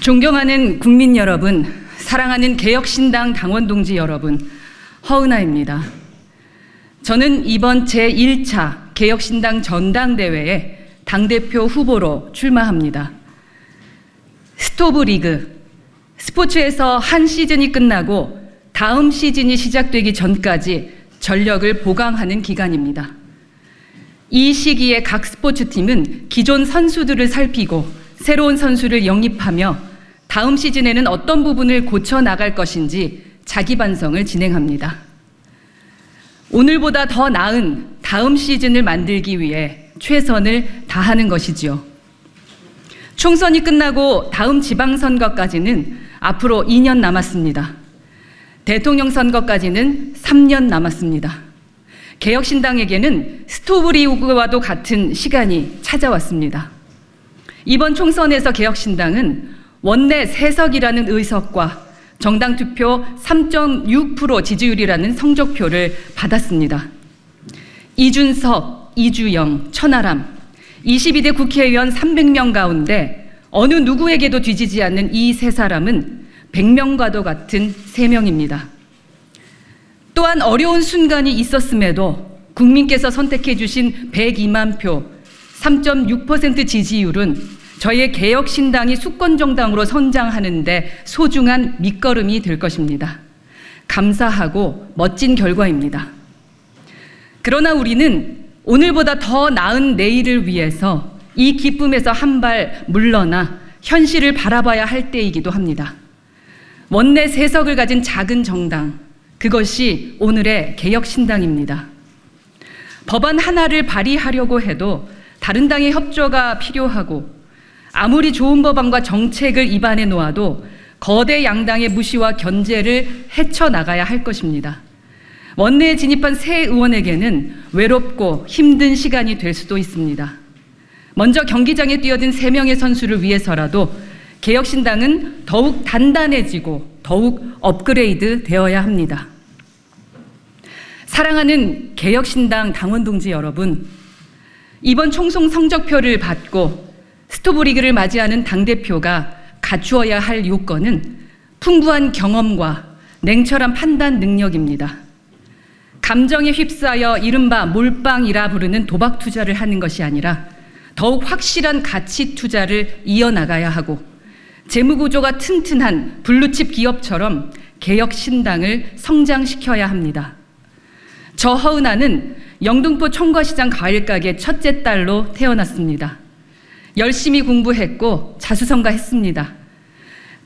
존경하는 국민 여러분, 사랑하는 개혁신당 당원 동지 여러분, 허은하입니다. 저는 이번 제1차 개혁신당 전당대회에 당대표 후보로 출마합니다. 스토브 리그, 스포츠에서 한 시즌이 끝나고 다음 시즌이 시작되기 전까지 전력을 보강하는 기간입니다. 이 시기에 각 스포츠팀은 기존 선수들을 살피고 새로운 선수를 영입하며 다음 시즌에는 어떤 부분을 고쳐 나갈 것인지 자기 반성을 진행합니다. 오늘보다 더 나은 다음 시즌을 만들기 위해 최선을 다하는 것이지요. 총선이 끝나고 다음 지방선거까지는 앞으로 2년 남았습니다. 대통령 선거까지는 3년 남았습니다. 개혁신당에게는 스토브 리그와도 같은 시간이 찾아왔습니다. 이번 총선에서 개혁신당은 원내 3석이라는 의석과 정당 투표 3.6% 지지율이라는 성적표를 받았습니다. 이준석, 이주영, 천하람, 22대 국회의원 300명 가운데 어느 누구에게도 뒤지지 않는 이 3사람은 100명과도 같은 3명입니다. 또한 어려운 순간이 있었음에도 국민께서 선택해 주신 102만 표, 3.6% 지지율은 저희의 개혁신당이 수권정당으로 선장하는 데 소중한 밑거름이 될 것입니다. 감사하고 멋진 결과입니다. 그러나 우리는 오늘보다 더 나은 내일을 위해서 이 기쁨에서 한 발 물러나 현실을 바라봐야 할 때이기도 합니다. 원내 3석을 가진 작은 정당, 그것이 오늘의 개혁신당입니다. 법안 하나를 발의하려고 해도 다른 당의 협조가 필요하고 아무리 좋은 법안과 정책을 입안에 놓아도 거대 양당의 무시와 견제를 헤쳐나가야 할 것입니다. 원내에 진입한 새 의원에게는 외롭고 힘든 시간이 될 수도 있습니다. 먼저 경기장에 뛰어든 3명의 선수를 위해서라도 개혁신당은 더욱 단단해지고 더욱 업그레이드 되어야 합니다. 사랑하는 개혁신당 당원 동지 여러분, 이번 총선 성적표를 받고 스토브 리그를 맞이하는 당대표가 갖추어야 할 요건은 풍부한 경험과 냉철한 판단 능력입니다. 감정에 휩싸여 이른바 몰빵이라 부르는 도박 투자를 하는 것이 아니라 더욱 확실한 가치 투자를 이어나가야 하고 재무구조가 튼튼한 블루칩 기업처럼 개혁신당을 성장시켜야 합니다. 저 허은하는 영등포 청과시장 과일가게 첫째 딸로 태어났습니다. 열심히 공부했고 자수성가했습니다.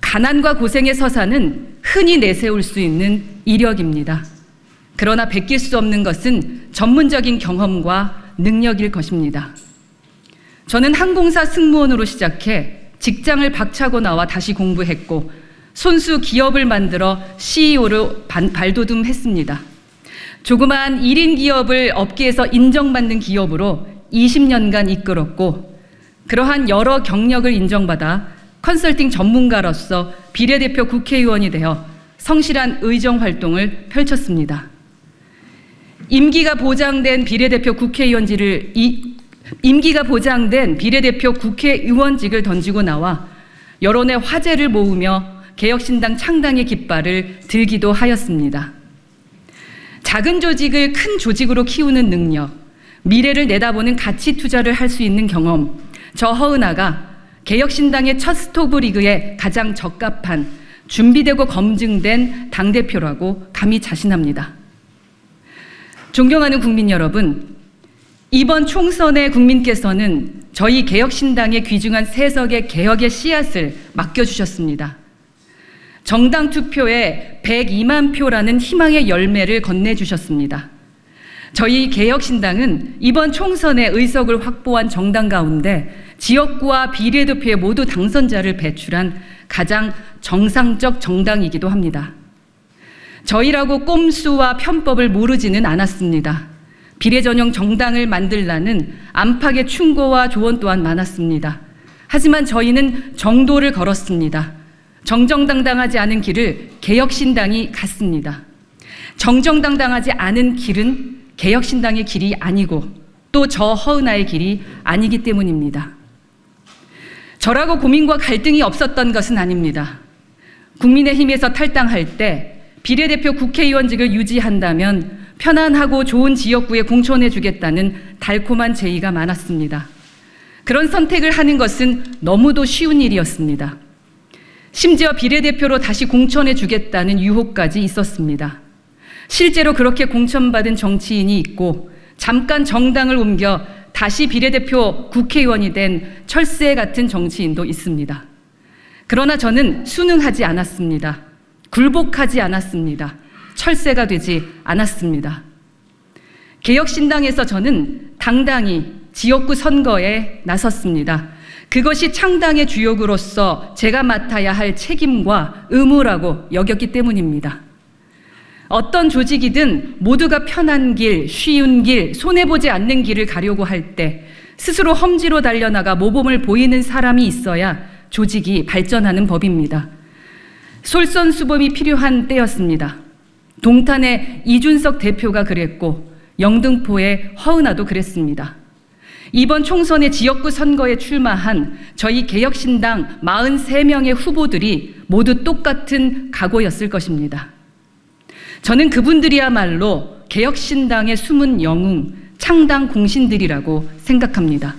가난과 고생의 서사는 흔히 내세울 수 있는 이력입니다. 그러나 베낄 수 없는 것은 전문적인 경험과 능력일 것입니다. 저는 항공사 승무원으로 시작해 직장을 박차고 나와 다시 공부했고 손수 기업을 만들어 CEO로 발돋움했습니다. 조그마한 1인 기업을 업계에서 인정받는 기업으로 20년간 이끌었고 그러한 여러 경력을 인정받아 컨설팅 전문가로서 비례대표 국회의원이 되어 성실한 의정 활동을 펼쳤습니다. 임기가 보장된 비례대표 국회의원직을 던지고 나와 여론의 화제를 모으며 개혁신당 창당의 깃발을 들기도 하였습니다. 작은 조직을 큰 조직으로 키우는 능력, 미래를 내다보는 가치 투자를 할 수 있는 경험, 저 허은하가 개혁신당의 첫 스토브 리그에 가장 적합한 준비되고 검증된 당대표라고 감히 자신합니다. 존경하는 국민 여러분, 이번 총선에 국민께서는 저희 개혁신당의 귀중한 3석의 개혁의 씨앗을 맡겨주셨습니다. 정당 투표에 102만 표라는 희망의 열매를 건네주셨습니다. 저희 개혁신당은 이번 총선에 의석을 확보한 정당 가운데 지역구와 비례대표에 모두 당선자를 배출한 가장 정상적 정당이기도 합니다. 저희라고 꼼수와 편법을 모르지는 않았습니다. 비례전형 정당을 만들라는 안팎의 충고와 조언 또한 많았습니다. 하지만 저희는 정도를 걸었습니다. 정정당당하지 않은 길을 개혁신당이 갔습니다. 정정당당하지 않은 길은 개혁신당의 길이 아니고 또 저 허은하의 길이 아니기 때문입니다. 저라고 고민과 갈등이 없었던 것은 아닙니다. 국민의힘에서 탈당할 때 비례대표 국회의원직을 유지한다면 편안하고 좋은 지역구에 공천해주겠다는 달콤한 제의가 많았습니다. 그런 선택을 하는 것은 너무도 쉬운 일이었습니다. 심지어 비례대표로 다시 공천해주겠다는 유혹까지 있었습니다. 실제로 그렇게 공천받은 정치인이 있고 잠깐 정당을 옮겨 다시 비례대표 국회의원이 된 철새 같은 정치인도 있습니다. 그러나 저는 순응하지 않았습니다. 굴복하지 않았습니다. 철새가 되지 않았습니다. 개혁신당에서 저는 당당히 지역구 선거에 나섰습니다. 그것이 창당의 주역으로서 제가 맡아야 할 책임과 의무라고 여겼기 때문입니다. 어떤 조직이든 모두가 편한 길, 쉬운 길, 손해보지 않는 길을 가려고 할 때 스스로 험지로 달려나가 모범을 보이는 사람이 있어야 조직이 발전하는 법입니다. 솔선수범이 필요한 때였습니다. 동탄의 이준석 대표가 그랬고 영등포의 허은하도 그랬습니다. 이번 총선의 지역구 선거에 출마한 저희 개혁신당 43명의 후보들이 모두 똑같은 각오였을 것입니다. 저는 그분들이야말로 개혁신당의 숨은 영웅, 창당 공신들이라고 생각합니다.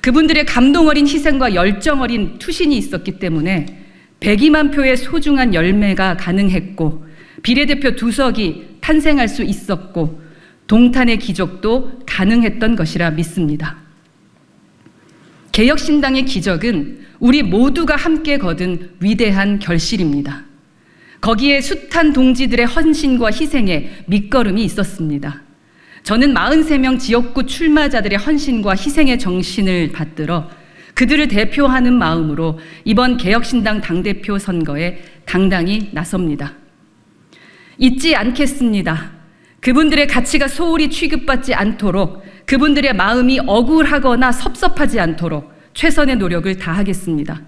그분들의 감동 어린 희생과 열정 어린 투신이 있었기 때문에 102만 표의 소중한 열매가 가능했고 비례대표 2석이 탄생할 수 있었고 동탄의 기적도 가능했던 것이라 믿습니다. 개혁신당의 기적은 우리 모두가 함께 거둔 위대한 결실입니다. 거기에 숱한 동지들의 헌신과 희생의 밑거름이 있었습니다. 저는 43명 지역구 출마자들의 헌신과 희생의 정신을 받들어 그들을 대표하는 마음으로 이번 개혁신당 당대표 선거에 당당히 나섭니다. 잊지 않겠습니다. 그분들의 가치가 소홀히 취급받지 않도록, 그분들의 마음이 억울하거나 섭섭하지 않도록 최선의 노력을 다하겠습니다.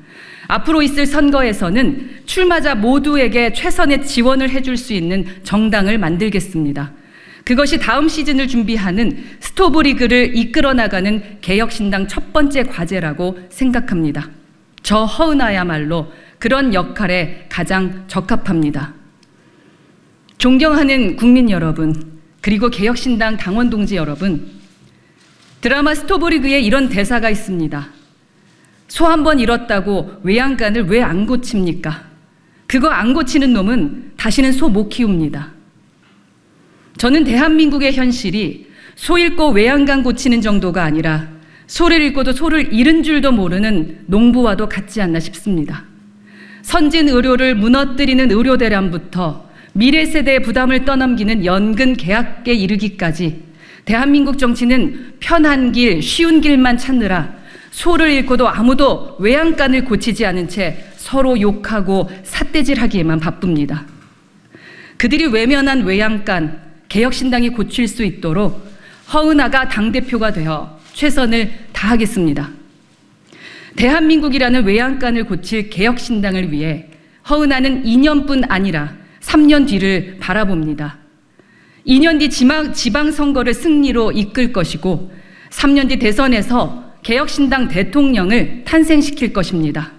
앞으로 있을 선거에서는 출마자 모두에게 최선의 지원을 해줄 수 있는 정당을 만들겠습니다. 그것이 다음 시즌을 준비하는 스토브리그를 이끌어 나가는 개혁신당 첫 번째 과제라고 생각합니다. 저 허은하야말로 그런 역할에 가장 적합합니다. 존경하는 국민 여러분, 그리고 개혁신당 당원 동지 여러분, 드라마 스토브리그에 이런 대사가 있습니다. 소 한 번 잃었다고 외양간을 왜 안 고칩니까? 그거 안 고치는 놈은 다시는 소 못 키웁니다. 저는 대한민국의 현실이 소 잃고 외양간 고치는 정도가 아니라 소를 잃고도 소를 잃은 줄도 모르는 농부와도 같지 않나 싶습니다. 선진 의료를 무너뜨리는 의료 대란부터 미래 세대의 부담을 떠넘기는 연금 계약에 이르기까지 대한민국 정치는 편한 길, 쉬운 길만 찾느라 소를 잃고도 아무도 외양간을 고치지 않은 채 서로 욕하고 삿대질하기에만 바쁩니다. 그들이 외면한 외양간, 개혁신당이 고칠 수 있도록 허은하가 당대표가 되어 최선을 다하겠습니다. 대한민국이라는 외양간을 고칠 개혁신당을 위해 허은하는 2년뿐 아니라 3년 뒤를 바라봅니다. 2년 뒤 지방선거를 승리로 이끌 것이고 3년 뒤 대선에서 개혁신당 대통령을 탄생시킬 것입니다.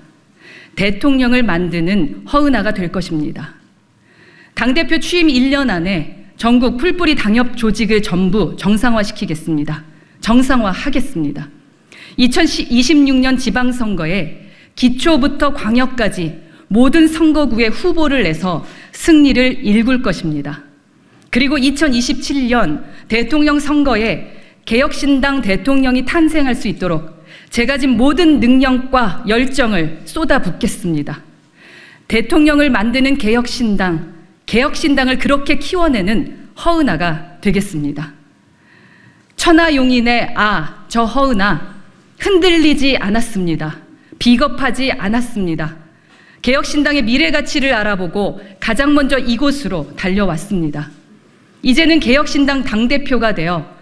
대통령을 만드는 허은하가 될 것입니다. 당대표 취임 1년 안에 전국 풀뿌리 당협 조직을 전부 정상화시키겠습니다. 정상화하겠습니다. 2026년 지방선거에 기초부터 광역까지 모든 선거구에 후보를 내서 승리를 일굴 것입니다. 그리고 2027년 대통령 선거에 개혁신당 대통령이 탄생할 수 있도록 제가 가진 모든 능력과 열정을 쏟아붓겠습니다. 대통령을 만드는 개혁신당, 개혁신당을 그렇게 키워내는 허은하가 되겠습니다. 천하용인의 저 허은하, 흔들리지 않았습니다. 비겁하지 않았습니다. 개혁신당의 미래 가치를 알아보고 가장 먼저 이곳으로 달려왔습니다. 이제는 개혁신당 당대표가 되어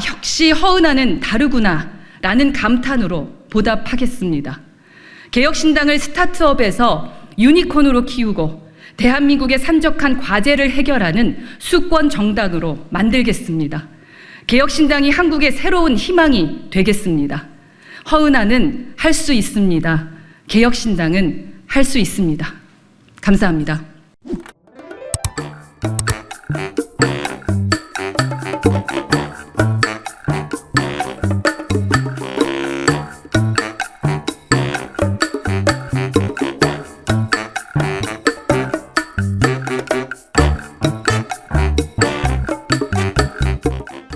역시 허은하는 다르구나 라는 감탄으로 보답하겠습니다. 개혁신당을 스타트업에서 유니콘으로 키우고 대한민국의 산적한 과제를 해결하는 수권 정당으로 만들겠습니다. 개혁신당이 한국의 새로운 희망이 되겠습니다. 허은하는 할 수 있습니다. 개혁신당은 할 수 있습니다. 감사합니다.